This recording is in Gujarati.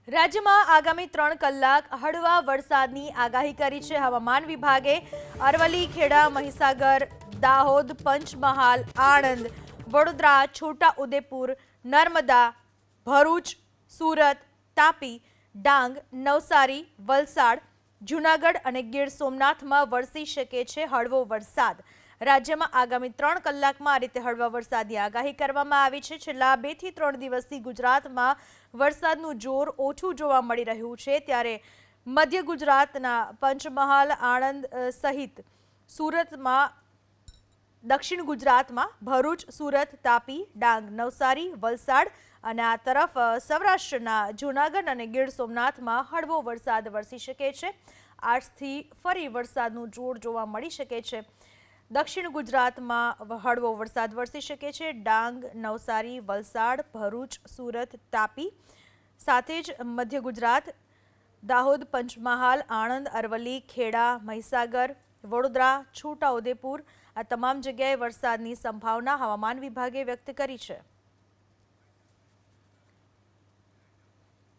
રાજ્યમાં આગામી 3 કલાક હળવા વરસાદની આગાહી કરી છે હવામાન વિભાગે। અરવલ્લી, ખેડા, મહીસાગર, દાહોદ, પંચમહાલ, આણંદ, વડોદરા, છોટાઉદેપુર, નર્મદા, ભરૂચ, સુરત, તાપી, ડાંગ, નવસારી, વલસાડ, જૂનાગઢ અને ગીર સોમનાથમાં વરસી શકે છે હળવો વરસાદ। રાજ્યમાં આગામી 3 કલાકમાં આ રીતે હળવા વરસાદની આગાહી કરવામાં આવી છે। છેલ્લા 2 થી 3 દિવસથી ગુજરાતમાં વરસાદનું જોર ઓછું જોવા મળી રહ્યું છે, ત્યારે મધ્ય ગુજરાતના પંચમહાલ, આણંદ સહિત સુરતમાં, દક્ષિણ ગુજરાતમાં ભરૂચ, સુરત, તાપી, ડાંગ, નવસારી, વલસાડ અને આ તરફ સૌરાષ્ટ્રના જૂનાગઢ અને ગીર સોમનાથમાં હળવો વરસાદ વરસી શકે છે। આજથી ફરી વરસાદનું જોર જોવા મળી શકે છે। દક્ષિણ ગુજરાતમાં હળવો વરસાદ વરસી શકે છે। ડાંગ, નવસારી, વલસાડ, ભરૂચ, સુરત, તાપી સાથે જ મધ્ય ગુજરાત, દાહોદ, પંચમહાલ, આણંદ, અરવલ્લી, ખેડા, મહીસાગર, વડોદરા, છોટાઉદેપુર આ તમામ જગ્યાએ વરસાદની સંભાવના હવામાન વિભાગે વ્યક્ત કરી છે।